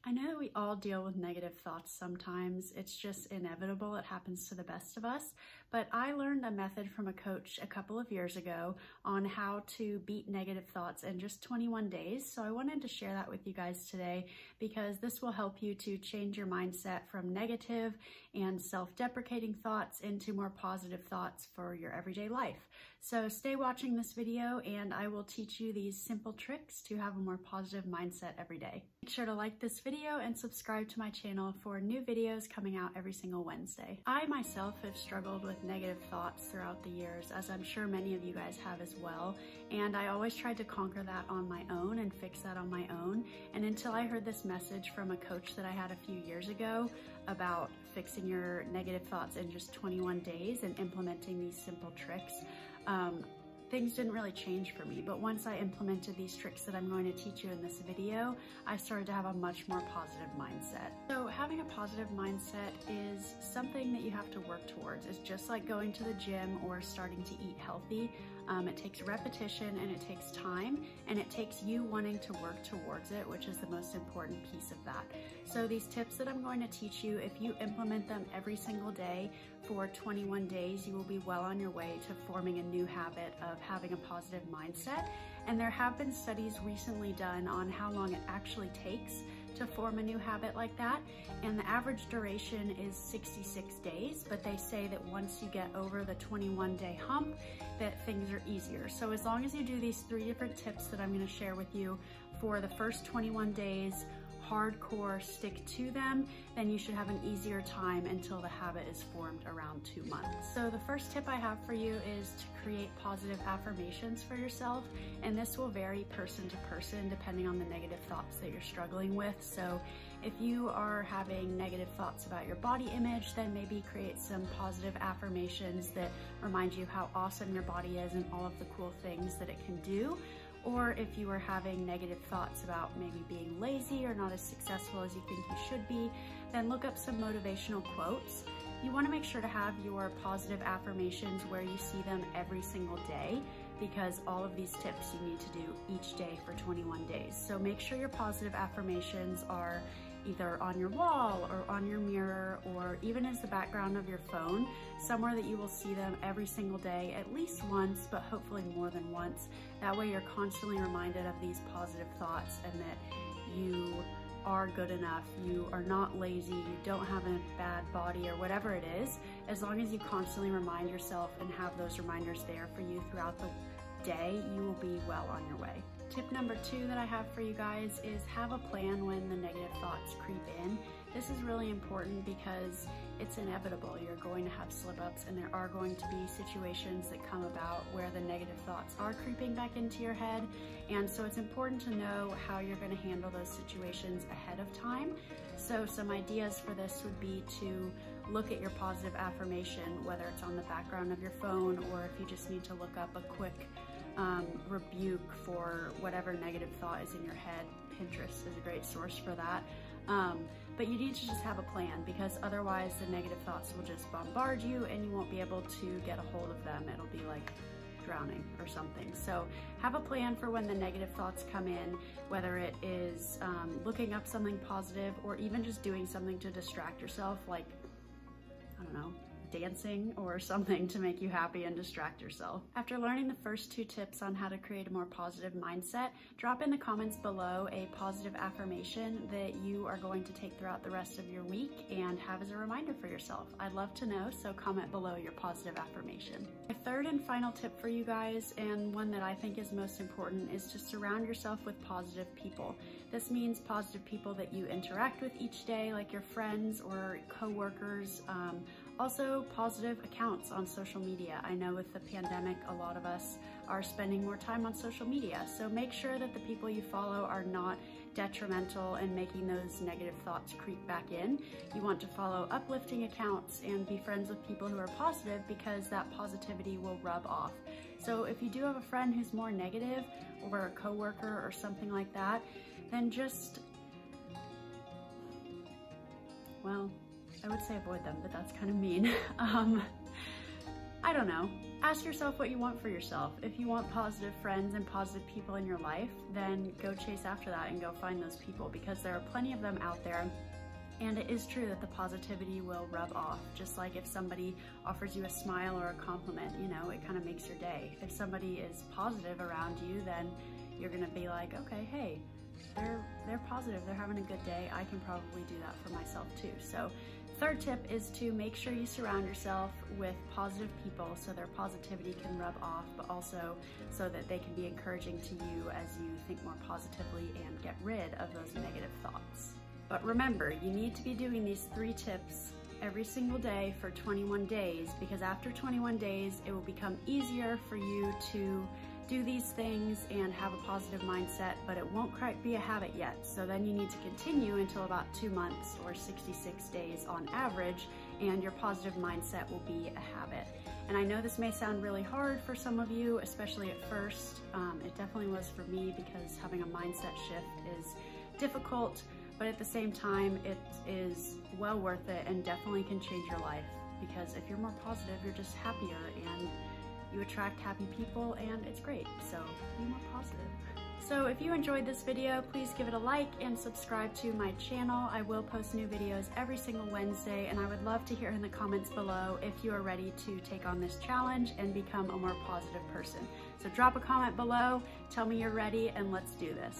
I know we all deal with negative thoughts sometimes. It's just inevitable. It happens to the best of us. But I learned a method from a coach a couple of years ago on how to beat negative thoughts in just 21 days. So I wanted to share that with you guys today because this will help you to change your mindset from negative and self-deprecating thoughts into more positive thoughts for your everyday life. So stay watching this video and I will teach you these simple tricks to have a more positive mindset every day. Make sure to like this video and subscribe to my channel for new videos coming out every single Wednesday. I myself have struggled with negative thoughts throughout the years, as I'm sure many of you guys have as well, and I always tried to conquer that on my own and fix that on my own. And until I heard this message from a coach that I had a few years ago about fixing your negative thoughts in just 21 days and implementing these simple tricks, things didn't really change for me. But once I implemented these tricks that I'm going to teach you in this video, I started to have a much more positive mindset. So having a positive mindset is something that you have to work towards. It's just like going to the gym or starting to eat healthy. It takes repetition and it takes time and it takes you wanting to work towards it, which is the most important piece of that. So these tips that I'm going to teach you, if you implement them every single day for 21 days, you will be well on your way to forming a new habit of having a positive mindset. And there have been studies recently done on how long it actually takes to form a new habit like that. And the average duration is 66 days, but they say that once you get over the 21-day hump, that things are easier. So as long as you do these 3 different tips that I'm going to share with you for the first 21 days, hardcore stick to them, then you should have an easier time until the habit is formed around 2 months. So the first tip I have for you is to create positive affirmations for yourself, and this will vary person to person depending on the negative thoughts that you're struggling with. So if you are having negative thoughts about your body image, then maybe create some positive affirmations that remind you how awesome your body is and all of the cool things that it can do. Or if you are having negative thoughts about maybe being lazy or not as successful as you think you should be, then look up some motivational quotes. You want to make sure to have your positive affirmations where you see them every single day, because all of these tips you need to do each day for 21 days. So make sure your positive affirmations are either on your wall or on your mirror or even as the background of your phone, somewhere that you will see them every single day, at least once, but hopefully more than once. That way you're constantly reminded of these positive thoughts and that you are good enough, you are not lazy, you don't have a bad body or whatever it is. As long as you constantly remind yourself and have those reminders there for you throughout the day, you will be well on your way. Tip number 2 that I have for you guys is have a plan when the negative thoughts creep in. This is really important because it's inevitable. You're going to have slip-ups and there are going to be situations that come about where the negative thoughts are creeping back into your head. And so it's important to know how you're going to handle those situations ahead of time. So some ideas for this would be to look at your positive affirmation, whether it's on the background of your phone or if you just need to look up a quick rebuke for whatever negative thought is in your head. Pinterest is a great source for that. But you need to just have a plan, because otherwise the negative thoughts will just bombard you and you won't be able to get a hold of them. It'll be like drowning or something. So have a plan for when the negative thoughts come in, whether it is looking up something positive or even just doing something to distract yourself, like, I don't know, dancing or something to make you happy and distract yourself. After learning the first 2 tips on how to create a more positive mindset, drop in the comments below a positive affirmation that you are going to take throughout the rest of your week and have as a reminder for yourself. I'd love to know, so comment below your positive affirmation. My third and final tip for you guys, and one that I think is most important, is to surround yourself with positive people. This means positive people that you interact with each day, like your friends or co-workers. Also, positive accounts on social media. I know with the pandemic, a lot of us are spending more time on social media. So make sure that the people you follow are not detrimental and making those negative thoughts creep back in. You want to follow uplifting accounts and be friends with people who are positive, because that positivity will rub off. So if you do have a friend who's more negative, or a coworker or something like that, then just, well, I would say avoid them, but that's kind of mean. I don't know. ask yourself what you want for yourself. If you want positive friends and positive people in your life, then go chase after that and go find those people, because there are plenty of them out there. And it is true that the positivity will rub off. Just like if somebody offers you a smile or a compliment, you know, it kind of makes your day. If somebody is positive around you, then you're gonna be like, okay, hey, they're positive, they're having a good day. I can probably do that for myself too. So third tip is to make sure you surround yourself with positive people so their positivity can rub off, but also so that they can be encouraging to you as you think more positively and get rid of those negative thoughts. But remember, you need to be doing these 3 tips every single day for 21 days, because after 21 days, it will become easier for you to do these things and have a positive mindset, but it won't quite be a habit yet. So then you need to continue until about 2 months or 66 days on average, and your positive mindset will be a habit. And I know this may sound really hard for some of you, especially at first. It definitely was for me, because having a mindset shift is difficult, but at the same time, it is well worth it and definitely can change your life, because if you're more positive, you're just happier and you attract happy people, and it's great. So be more positive. So if you enjoyed this video, please give it a like and subscribe to my channel. I will post new videos every single Wednesday, and I would love to hear in the comments below if you are ready to take on this challenge and become a more positive person. So drop a comment below, tell me you're ready, and let's do this.